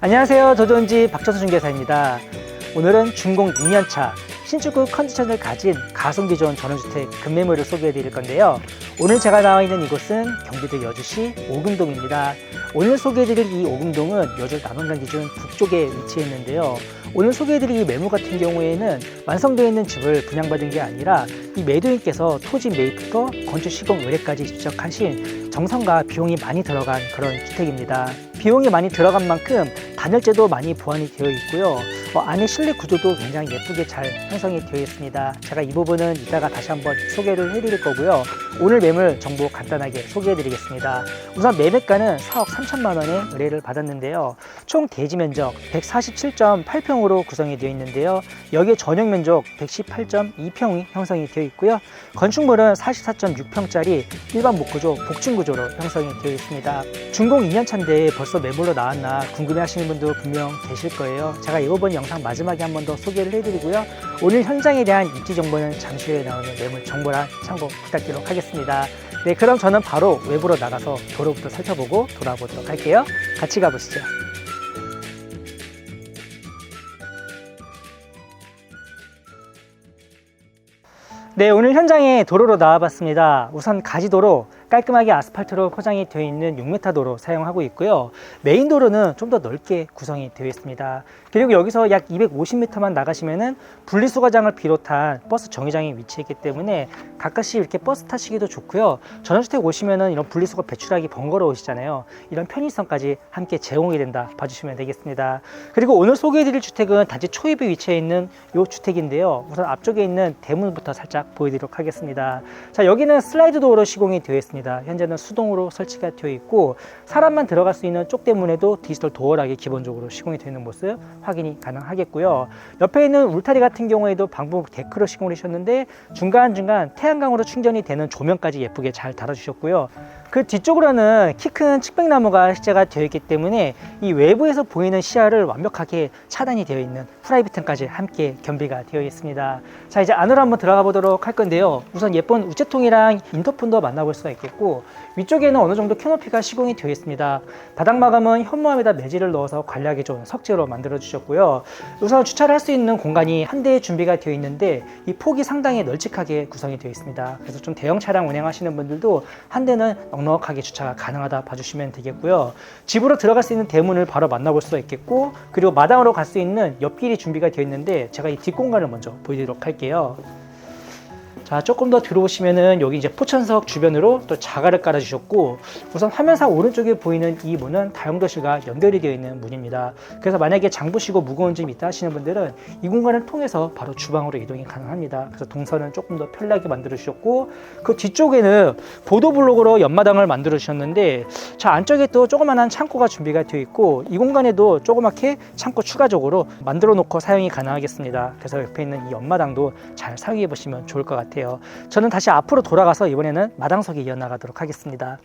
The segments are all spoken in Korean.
안녕하세요. 도전지 박천수 중개사입니다. 오늘은 준공 2년차 신축구 컨디션을 가진 가성비 좋은 전원주택 급매물을 소개해 드릴 건데요. 오늘 제가 나와 있는 이곳은 경기도 여주시 오금동입니다. 오늘 소개해 드릴 이 오금동은 여주 남원강 기준 북쪽에 위치해 있는데요. 오늘 소개해 드릴 이 매물 같은 경우에는 완성되어 있는 집을 분양받은 게 아니라 이 매도인께서 토지 매입부터 건축 시공 의뢰까지 직접 하신 정성과 비용이 많이 들어간 그런 주택입니다. 비용이 많이 들어간 만큼 단열재도 많이 보완이 되어 있고요. 안에 실내 구조도 굉장히 예쁘게 잘 형성이 되어 있습니다. 제가 이 부분은 이따가 다시 한번 소개를 해드릴 거고요. 오늘 매물 정보 간단하게 소개해 드리겠습니다. 우선 매매가는 4억 3천만 원의 의뢰를 받았는데요. 총 대지 면적 147.8평으로 구성이 되어 있는데요. 여기에 전용 면적 118.2평이 형성이 되어 있고요. 건축물은 44.6평짜리 일반 목구조 복층구조로 형성이 되어 있습니다. 준공 2년차인데 벌써 매물로 나왔나 궁금해 하시는 분도 분명 계실 거예요. 제가 이 부분 영상 마지막에 한 번 더 소개를 해드리고요. 오늘 현장에 대한 입지 정보는 잠시 후에 나오는 매물 정보란 참고 부탁드리도록 하겠습니다. 네, 그럼 저는 바로 외부로 나가서 도로부터 살펴보고 돌아보도록 할게요. 같이 가보시죠. 네, 오늘 현장에 도로로 나와봤습니다. 우선 가지도로 깔끔하게 아스팔트로 포장이 되어 있는 6m 도로 사용하고 있고요. 메인 도로는 좀 더 넓게 구성이 되어 있습니다. 그리고 여기서 약 250m만 나가시면은 분리수거장을 비롯한 버스 정류장이 위치했기 때문에 가끔씩 이렇게 버스 타시기도 좋고요. 전원주택 오시면은 이런 분리수거 배출하기 번거로우시잖아요. 이런 편의성까지 함께 제공이 된다 봐주시면 되겠습니다. 그리고 오늘 소개해드릴 주택은 단지 초입에 위치해 있는 이 주택인데요. 우선 앞쪽에 있는 대문부터 살짝 보여드리도록 하겠습니다. 자, 여기는 슬라이드 도어로 시공이 되어 있습니다. 현재는 수동으로 설치가 되어 있고 사람만 들어갈 수 있는 쪽대문에도 디지털 도어락이 기본적으로 시공이 되어 있는 모습 확인이 가능하겠고요. 옆에 있는 울타리 같은 경우에도 방부 데크로 시공을 하셨는데 중간중간 태양광으로 충전이 되는 조명까지 예쁘게 잘 달아주셨고요. 그 뒤쪽으로는 키 큰 측백나무가 시제가 되어 있기 때문에 이 외부에서 보이는 시야를 완벽하게 차단이 되어 있는 프라이빗함까지 함께 겸비가 되어 있습니다. 자, 이제 안으로 한번 들어가 보도록 할 건데요. 우선 예쁜 우체통이랑 인터폰도 만나볼 수가 있겠고 위쪽에는 어느 정도 캐노피가 시공이 되어 있습니다. 바닥 마감은 현무암에다 매질을 넣어서 관리하기 좋은 석재로 만들어 주셨고요. 우선 주차를 할 수 있는 공간이 한 대에 준비가 되어 있는데 이 폭이 상당히 널찍하게 구성이 되어 있습니다. 그래서 좀 대형 차량 운행하시는 분들도 한 대는 넉넉하게 주차가 가능하다 봐주시면 되겠고요. 집으로 들어갈 수 있는 대문을 바로 만나볼 수가 있겠고 그리고 마당으로 갈 수 있는 옆길이 준비가 되어 있는데 제가 이 뒷공간을 먼저 보여드리도록 할게요. 자, 조금 더 들어오시면은 여기 이제 포천석 주변으로 또 자갈을 깔아 주셨고 우선 화면상 오른쪽에 보이는 이 문은 다용도실과 연결이 되어 있는 문입니다. 그래서 만약에 장 보시고 무거운 짐이 있다 하시는 분들은 이 공간을 통해서 바로 주방으로 이동이 가능합니다. 그래서 동선은 조금 더 편리하게 만들어 주셨고 그 뒤쪽에는 보도블록으로 옆마당을 만들어 주셨는데 자, 안쪽에 또 조그만한 창고가 준비가 되어 있고 이 공간에도 조그맣게 창고 추가적으로 만들어 놓고 사용이 가능하겠습니다. 그래서 옆에 있는 이 옆마당도 잘 사용해 보시면 좋을 것 같아요. 저는 다시 앞으로 돌아가서 이번에는 마당석에 이어나가도록 하겠습니다.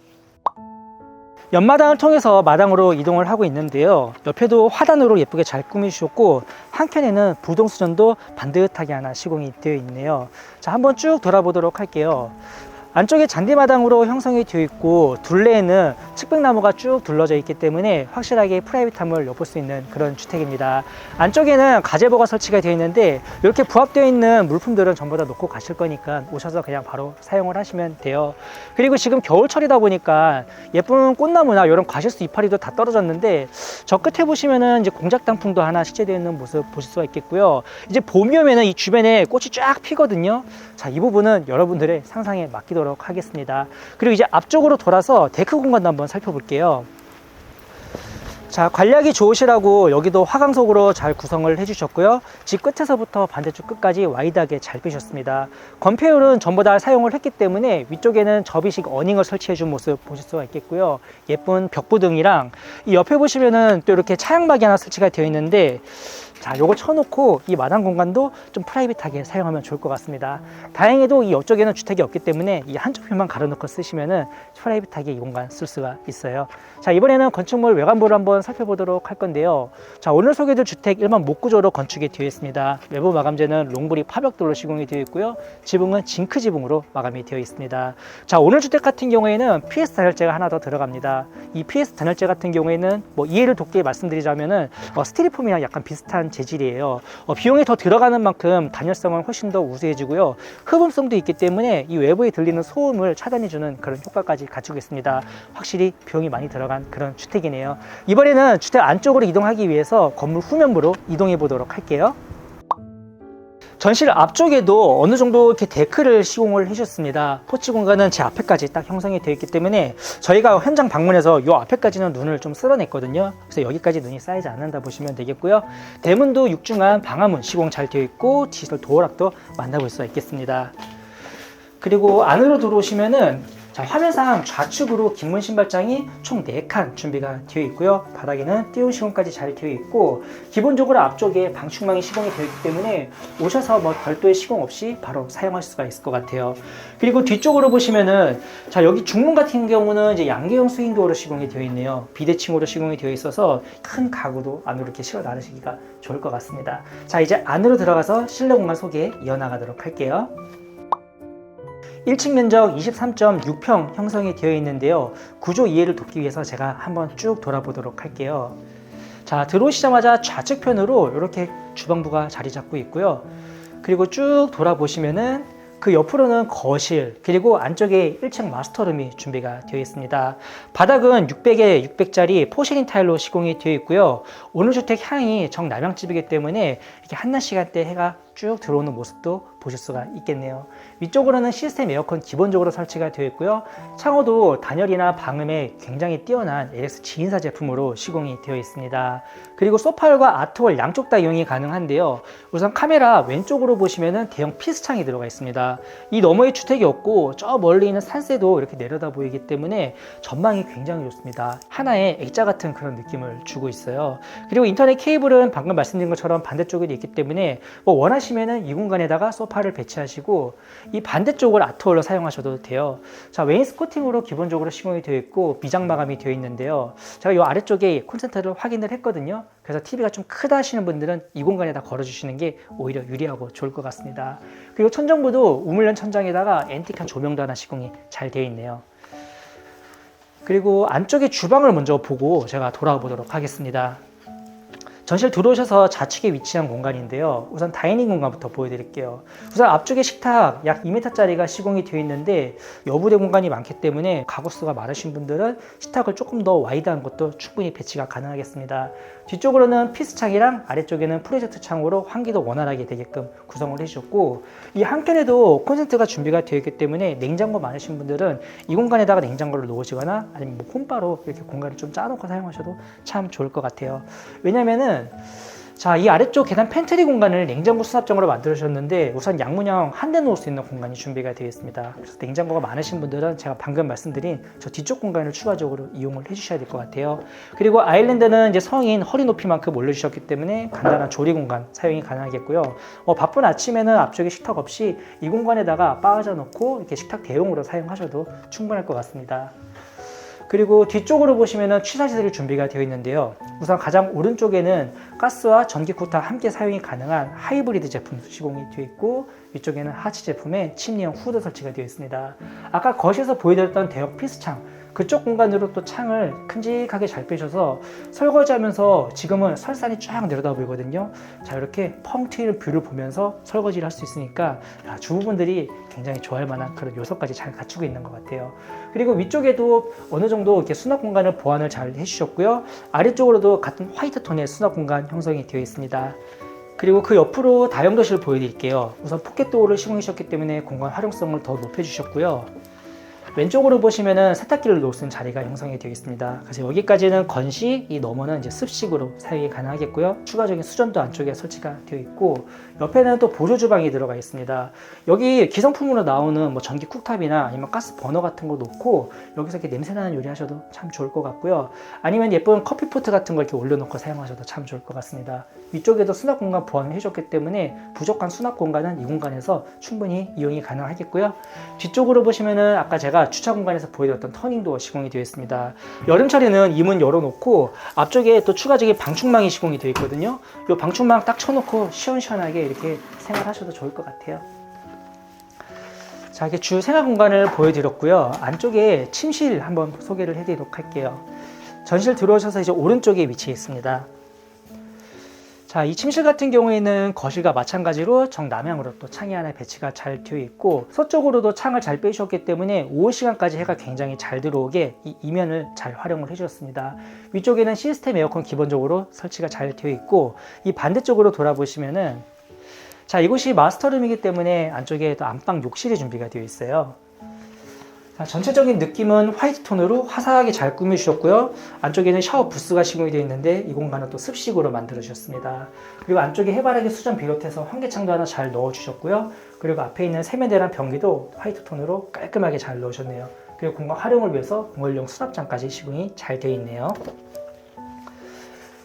옆마당을 통해서 마당으로 이동을 하고 있는데요. 옆에도 화단으로 예쁘게 잘 꾸미주셨고 한켠에는 부동수전도 반듯하게 하나 시공이 되어 있네요. 자, 한번 쭉 돌아보도록 할게요. 안쪽에 잔디마당으로 형성이 되어 있고 둘레에는 측백나무가 쭉 둘러져 있기 때문에 확실하게 프라이빗함을 엿볼 수 있는 그런 주택입니다. 안쪽에는 가제보가 설치가 되어 있는데 이렇게 부합되어 있는 물품들은 전부 다 놓고 가실 거니까 오셔서 그냥 바로 사용을 하시면 돼요. 그리고 지금 겨울철이다 보니까 예쁜 꽃나무나 이런 과실수 이파리도 다 떨어졌는데 저 끝에 보시면은 이제 공작단풍도 하나 식재되어 있는 모습 보실 수가 있겠고요. 이제 봄이 오면은 이 주변에 꽃이 쫙 피거든요. 자, 이 부분은 여러분들의 상상에 맡기도록 하겠습니다. 그리고 이제 앞쪽으로 돌아서 데크 공간도 한번 살펴볼게요. 자, 관리하기 좋으시라고 여기도 화강석으로 잘 구성을 해주셨고요. 집 끝에서부터 반대쪽 끝까지 와이드하게 잘 빼셨습니다. 건폐율은 전부 다 사용을 했기 때문에 위쪽에는 접이식 어닝을 설치해 준 모습 보실 수가 있겠고요. 예쁜 벽부등이랑 이 옆에 보시면은 또 이렇게 차양막이 하나 설치가 되어 있는데 자, 요거 쳐놓고 이 마당 공간도 좀 프라이빗하게 사용하면 좋을 것 같습니다. 다행히도 이 옆쪽에는 주택이 없기 때문에 이 한쪽 편만 가려놓고 쓰시면은 프라이빗하게 이 공간 쓸 수가 있어요. 자, 이번에는 건축물 외관부를 한번 살펴보도록 할 건데요. 자, 오늘 소개해드릴 주택 일반 목구조로 건축이 되어 있습니다. 외부 마감재는 롱브리 파벽돌로 시공이 되어 있고요. 지붕은 징크 지붕으로 마감이 되어 있습니다. 자, 오늘 주택 같은 경우에는 PS 단열재가 하나 더 들어갑니다. 이 PS 단열재 같은 경우에는 뭐 이해를 돕게 말씀드리자면은 스티로폼이랑 약간 비슷한 재질이에요. 비용이 더 들어가는 만큼 단열성은 훨씬 더 우수해지고요. 흡음성도 있기 때문에 이 외부에 들리는 소음을 차단해주는 그런 효과까지 갖추고 있습니다. 확실히 비용이 많이 들어간 그런 주택이네요. 이번에는 주택 안쪽으로 이동하기 위해서 건물 후면부로 이동해 보도록 할게요. 전실 앞쪽에도 어느 정도 이렇게 데크를 시공을 해주셨습니다. 포치 공간은 제 앞에까지 딱 형성이 되어 있기 때문에 저희가 현장 방문해서 이 앞에까지는 눈을 좀 쓸어냈거든요. 그래서 여기까지 눈이 쌓이지 않는다 보시면 되겠고요. 대문도 육중한 방화문 시공 잘 되어 있고 디지털 도어락도 만나볼 수가 있겠습니다. 그리고 안으로 들어오시면은 자, 화면상 좌측으로 긴문 신발장이 총 4칸 준비가 되어 있고요. 바닥에는 띄운 시공까지 잘 되어 있고 기본적으로 앞쪽에 방충망이 시공이 되어 있기 때문에 오셔서 뭐 별도의 시공 없이 바로 사용할 수가 있을 것 같아요. 그리고 뒤쪽으로 보시면은 자, 여기 중문 같은 경우는 이제 양계형 스윙도어로 시공이 되어 있네요. 비대칭으로 시공이 되어 있어서 큰 가구도 안으로 이렇게 실어 나르시기가 좋을 것 같습니다. 자, 이제 안으로 들어가서 실내 공간 소개 이어나가도록 할게요. 1층 면적 23.6평 형성이 되어 있는데요. 구조 이해를 돕기 위해서 제가 한번 쭉 돌아보도록 할게요. 자, 들어오시자마자 좌측편으로 이렇게 주방부가 자리 잡고 있고요. 그리고 쭉 돌아보시면은 그 옆으로는 거실, 그리고 안쪽에 1층 마스터룸이 준비가 되어 있습니다. 바닥은 600에 600짜리 포시린 타일로 시공이 되어 있고요. 오늘 주택 향이 정남향집이기 때문에 이렇게 한낮 시간대 해가 쭉 들어오는 모습도 보실 수가 있겠네요. 위쪽으로는 시스템 에어컨 기본적으로 설치가 되어 있고요. 창호도 단열이나 방음에 굉장히 뛰어난 LX 지인사 제품으로 시공이 되어 있습니다. 그리고 소파열과 아트월 양쪽 다 이용이 가능한데요. 우선 카메라 왼쪽으로 보시면은 대형 피스창이 들어가 있습니다. 이 너머에 주택이 없고 저 멀리 있는 산세도 이렇게 내려다 보이기 때문에 전망이 굉장히 좋습니다. 하나의 액자 같은 그런 느낌을 주고 있어요. 그리고 인터넷 케이블은 방금 말씀드린 것처럼 반대쪽에도 있기 때문에 뭐 원하시면은 이 공간에다가 소파를 배치하시고 이 반대쪽을 아트월로 사용하셔도 돼요. 자, 웨인스코팅으로 기본적으로 시공이 되어 있고 미장 마감이 되어 있는데요. 제가 이 아래쪽에 콘센트를 확인을 했거든요. 그래서 TV가 좀 크다 하시는 분들은 이 공간에다 걸어주시는 게 오히려 유리하고 좋을 것 같습니다. 그리고 천정부도 우물면 천장에다가 앤틱한 조명도 하나 시공이 잘 되어 있네요. 그리고 안쪽에 주방을 먼저 보고 제가 돌아와 보도록 하겠습니다. 전실 들어오셔서 좌측에 위치한 공간인데요. 우선 다이닝 공간부터 보여드릴게요. 우선 앞쪽에 식탁 약 2m짜리가 시공이 되어 있는데 여부대 공간이 많기 때문에 가구 수가 많으신 분들은 식탁을 조금 더 와이드한 것도 충분히 배치가 가능하겠습니다. 뒤쪽으로는 피스창이랑 아래쪽에는 프로젝트 창으로 환기도 원활하게 되게끔 구성을 해주셨고 이 한켠에도 콘센트가 준비가 되어 있기 때문에 냉장고 많으신 분들은 이 공간에다가 냉장고를 놓으시거나 아니면 뭐 홈바로 이렇게 공간을 좀 짜놓고 사용하셔도 참 좋을 것 같아요. 왜냐면은 자, 이 아래쪽 계단 팬트리 공간을 냉장고 수납장으로 만들어주셨는데 우선 양문형 한 대 놓을 수 있는 공간이 준비가 되어 있습니다. 그래서 냉장고가 많으신 분들은 제가 방금 말씀드린 저 뒤쪽 공간을 추가적으로 이용을 해주셔야 될 것 같아요. 그리고 아일랜드는 이제 성인 허리 높이만큼 올려주셨기 때문에 간단한 조리 공간 사용이 가능하겠고요. 바쁜 아침에는 앞쪽에 식탁 없이 이 공간에다가 빠져 놓고 이렇게 식탁 대용으로 사용하셔도 충분할 것 같습니다. 그리고 뒤쪽으로 보시면은 취사시설이 준비가 되어 있는데요. 우선 가장 오른쪽에는 가스와 전기쿠터 함께 사용이 가능한 하이브리드 제품 시공이 되어 있고 위쪽에는 하치 제품의 침리형 후드 설치가 되어 있습니다. 아까 거실에서 보여드렸던 대형 피스창 그쪽 공간으로 또 창을 큼직하게 잘 빼셔서 설거지하면서 지금은 설산이 쫙 내려다 보이거든요. 자, 이렇게 펑 트이는 뷰를 보면서 설거지를 할 수 있으니까 주부분들이 굉장히 좋아할 만한 그런 요소까지 잘 갖추고 있는 것 같아요. 그리고 위쪽에도 어느 정도 이렇게 수납 공간을 보완을 잘 해주셨고요. 아래쪽으로도 같은 화이트 톤의 수납 공간 형성이 되어 있습니다. 그리고 그 옆으로 다용도실을 보여드릴게요. 우선 포켓도어를 시공해 주셨기 때문에 공간 활용성을 더 높여주셨고요. 왼쪽으로 보시면은 세탁기를 놓을 수 있는 자리가 형성이 되어 있습니다. 그래서 여기까지는 건식, 이 너머는 이제 습식으로 사용이 가능하겠고요. 추가적인 수전도 안쪽에 설치가 되어 있고, 옆에는 또 보조 주방이 들어가 있습니다. 여기 기성품으로 나오는 뭐 전기 쿡탑이나 아니면 가스 버너 같은 거 놓고 여기서 이렇게 냄새나는 요리 하셔도 참 좋을 것 같고요. 아니면 예쁜 커피포트 같은 거 이렇게 올려놓고 사용하셔도 참 좋을 것 같습니다. 위쪽에도 수납 공간 보완을 해줬기 때문에 부족한 수납 공간은 이 공간에서 충분히 이용이 가능하겠고요. 뒤쪽으로 보시면은 아까 제가 주차 공간에서 보여드렸던 터닝도어 시공이 되어 있습니다. 여름철에는 이 문 열어놓고 앞쪽에 또 추가적인 방충망이 시공이 되어 있거든요. 이 방충망 딱 쳐놓고 시원시원하게 이렇게 생활하셔도 좋을 것 같아요. 자, 이렇게 주 생활 공간을 보여드렸고요. 안쪽에 침실 한번 소개를 해드리도록 할게요. 전실 들어오셔서 이제 오른쪽에 위치해 있습니다. 자, 이 침실 같은 경우에는 거실과 마찬가지로 정남향으로 또 창이 하나 배치가 잘 되어 있고, 서쪽으로도 창을 잘 빼주셨기 때문에 오후 시간까지 해가 굉장히 잘 들어오게 이 이면을 잘 활용을 해주셨습니다. 위쪽에는 시스템 에어컨 기본적으로 설치가 잘 되어 있고, 이 반대쪽으로 돌아보시면은, 자, 이곳이 마스터룸이기 때문에 안쪽에 또 안방 욕실이 준비가 되어 있어요. 자, 전체적인 느낌은 화이트 톤으로 화사하게 잘 꾸며주셨고요. 안쪽에는 샤워 부스가 시공이 되어 있는데 이 공간은 또 습식으로 만들어 주셨습니다. 그리고 안쪽에 해바라기 수전 비롯해서 환기창도 하나 잘 넣어주셨고요. 그리고 앞에 있는 세면대랑 변기도 화이트 톤으로 깔끔하게 잘 넣으셨네요. 그리고 공간 활용을 위해서 공원용 수납장까지 시공이 잘 되어 있네요.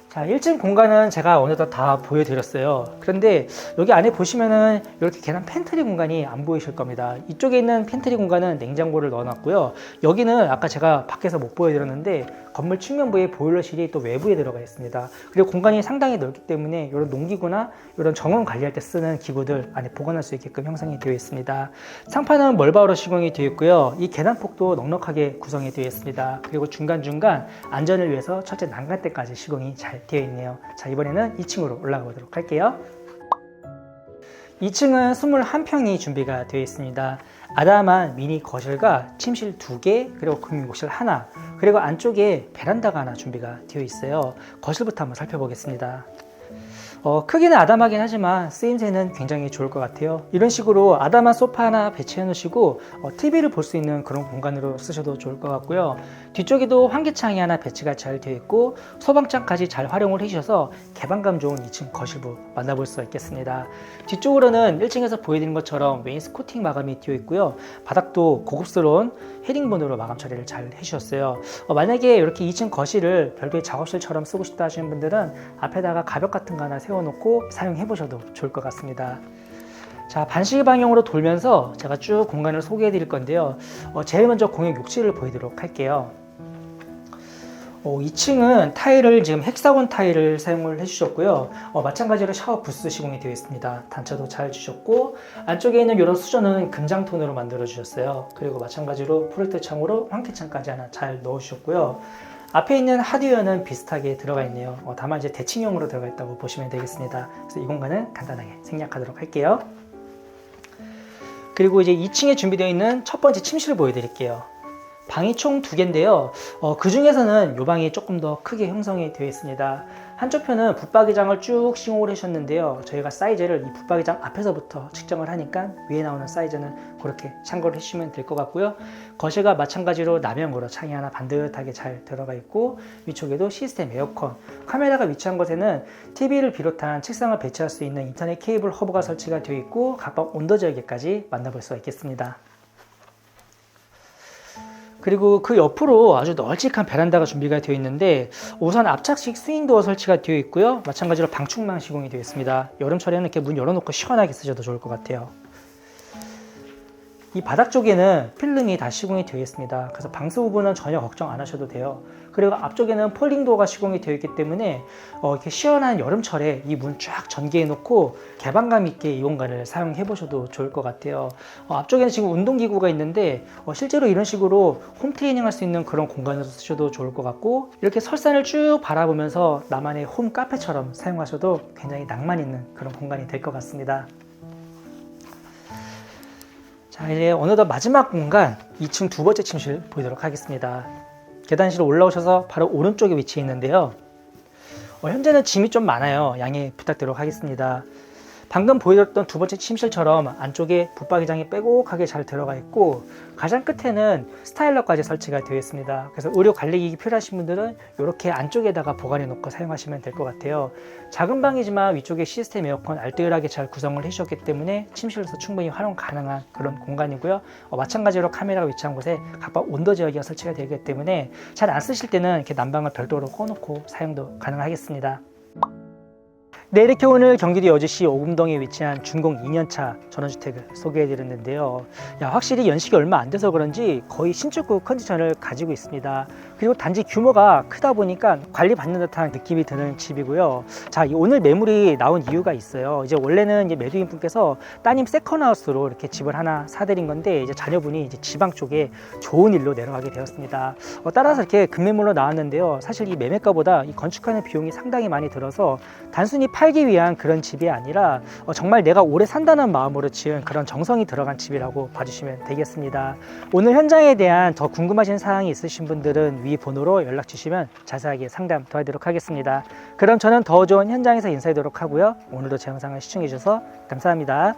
자, 1층 공간은 제가 어느덧 다 보여드렸어요. 그런데 여기 안에 보시면은 이렇게 계단 팬트리 공간이 안 보이실 겁니다. 이쪽에 있는 팬트리 공간은 냉장고를 넣어놨고요. 여기는 아까 제가 밖에서 못 보여드렸는데 건물 측면부에 보일러실이 또 외부에 들어가 있습니다. 그리고 공간이 상당히 넓기 때문에 이런 농기구나 이런 정원 관리할 때 쓰는 기구들 안에 보관할 수 있게끔 형성이 되어 있습니다. 상판은 멀바우로 시공이 되어 있고요. 이 계단폭도 넉넉하게 구성이 되어 있습니다. 그리고 중간중간 안전을 위해서 철제 난간대까지 시공이 잘 되어 있네요. 자, 이번에는 2층으로 올라가 보도록 할게요. 2층은 21평이 준비가 되어 있습니다. 아담한 미니 거실과 침실 2개, 그리고 금욕실 하나, 그리고 안쪽에 베란다가 하나 준비가 되어 있어요. 거실부터 한번 살펴보겠습니다. 크기는 아담하긴 하지만 쓰임새는 굉장히 좋을 것 같아요. 이런 식으로 아담한 소파 하나 배치해 놓으시고 TV를 볼 수 있는 그런 공간으로 쓰셔도 좋을 것 같고요. 뒤쪽에도 환기창이 하나 배치가 잘 되어 있고 소방장까지 잘 활용을 해주셔서 개방감 좋은 2층 거실부 만나볼 수가 있겠습니다. 뒤쪽으로는 1층에서 보여드린 것처럼 웨인스코팅 마감이 되어 있고요. 바닥도 고급스러운 헤링본으로 마감 처리를 잘 해주셨어요. 만약에 이렇게 2층 거실을 별도의 작업실처럼 쓰고 싶다 하시는 분들은 앞에다가 가벽 같은 거 하나 세워놓고 사용해 보셔도 좋을 것 같습니다. 자, 반시 방향으로 돌면서 제가 쭉 공간을 소개해 드릴 건데요. 제일 먼저 공용 욕실을 보여드리도록 할게요. 2층은 타일을 지금 헥사곤 타일을 사용을 해주셨고요. 마찬가지로 샤워 부스 시공이 되어 있습니다. 단차도 잘 주셨고 안쪽에 있는 이런 수전은 금장톤으로 만들어 주셨어요. 그리고 마찬가지로 프로젝터 창으로 환기창까지 하나 잘 넣어 주셨고요. 앞에 있는 하드웨어는 비슷하게 들어가 있네요. 다만 이제 대칭형으로 들어가 있다고 보시면 되겠습니다. 그래서 이 공간은 간단하게 생략하도록 할게요. 그리고 이제 2층에 준비되어 있는 첫 번째 침실을 보여드릴게요. 방이 총 2개인데요. 그 중에서는 이 방이 조금 더 크게 형성이 되어 있습니다. 한쪽 편은 붙박이장을 쭉 시공을 하셨는데요. 저희가 사이즈를 이 붙박이장 앞에서부터 측정을 하니까 위에 나오는 사이즈는 그렇게 참고를 해주시면 될 것 같고요. 거실과 마찬가지로 남향으로 창이 하나 반듯하게 잘 들어가 있고 위쪽에도 시스템 에어컨, 카메라가 위치한 곳에는 TV를 비롯한 책상을 배치할 수 있는 인터넷 케이블 허브가 설치가 되어 있고 각방 온도 절개까지 만나볼 수가 있겠습니다. 그리고 그 옆으로 아주 널찍한 베란다가 준비가 되어 있는데 우선 앞차식 스윙도어 설치가 되어 있고요. 마찬가지로 방충망 시공이 되어 있습니다. 여름철에는 이렇게 문 열어놓고 시원하게 쓰셔도 좋을 것 같아요. 이 바닥 쪽에는 필름이 다 시공이 되어 있습니다. 그래서 방수 부분은 전혀 걱정 안 하셔도 돼요. 그리고 앞쪽에는 폴딩도어가 시공이 되어 있기 때문에 이렇게 시원한 여름철에 이 문 쫙 전개해 놓고 개방감 있게 이 공간을 사용해 보셔도 좋을 것 같아요. 앞쪽에는 지금 운동기구가 있는데 실제로 이런 식으로 홈트레이닝 할 수 있는 그런 공간으로 쓰셔도 좋을 것 같고 이렇게 설산을 쭉 바라보면서 나만의 홈 카페처럼 사용하셔도 굉장히 낭만 있는 그런 공간이 될 것 같습니다. 자, 이제 어느덧 마지막 공간 2층 두 번째 침실 보도록 하겠습니다. 계단실로 올라오셔서 바로 오른쪽에 위치해 있는데요. 현재는 짐이 좀 많아요. 양해 부탁드리도록 하겠습니다. 방금 보여드렸던 두 번째 침실처럼 안쪽에 붙박이장이 빼곡하게 잘 들어가 있고 가장 끝에는 스타일러까지 설치가 되어 있습니다. 그래서 의료 관리기기 필요하신 분들은 이렇게 안쪽에다가 보관해 놓고 사용하시면 될 것 같아요. 작은 방이지만 위쪽에 시스템 에어컨 알뜰하게 잘 구성을 해주셨기 때문에 침실로서 충분히 활용 가능한 그런 공간이고요. 마찬가지로 카메라가 위치한 곳에 각각 온도 제어기가 설치가 되기 때문에 잘 안 쓰실 때는 이렇게 난방을 별도로 꺼놓고 사용도 가능하겠습니다. 네, 이렇게 오늘 경기도 여주시 오금동에 위치한 준공 2년차 전원주택을 소개해드렸는데요. 확실히 연식이 얼마 안 돼서 그런지 거의 신축급 컨디션을 가지고 있습니다. 그리고 단지 규모가 크다 보니까 관리받는 듯한 느낌이 드는 집이고요. 자, 오늘 매물이 나온 이유가 있어요. 이제 원래는 이제 매도인 분께서 따님 세컨하우스로 이렇게 집을 하나 사드린 건데 이제 자녀분이 이제 지방 쪽에 좋은 일로 내려가게 되었습니다. 따라서 이렇게 급매물로 나왔는데요. 사실 이 매매가보다 이 건축하는 비용이 상당히 많이 들어서 단순히 팔기 위한 그런 집이 아니라 정말 내가 오래 산다는 마음으로 지은 그런 정성이 들어간 집이라고 봐주시면 되겠습니다. 오늘 현장에 대한 더 궁금하신 사항이 있으신 분들은 위 번호로 연락 주시면 자세하게 상담 도와드리도록 하겠습니다. 그럼 저는 더 좋은 현장에서 인사드리도록 하고요. 오늘도 제 영상을 시청해 주셔서 감사합니다.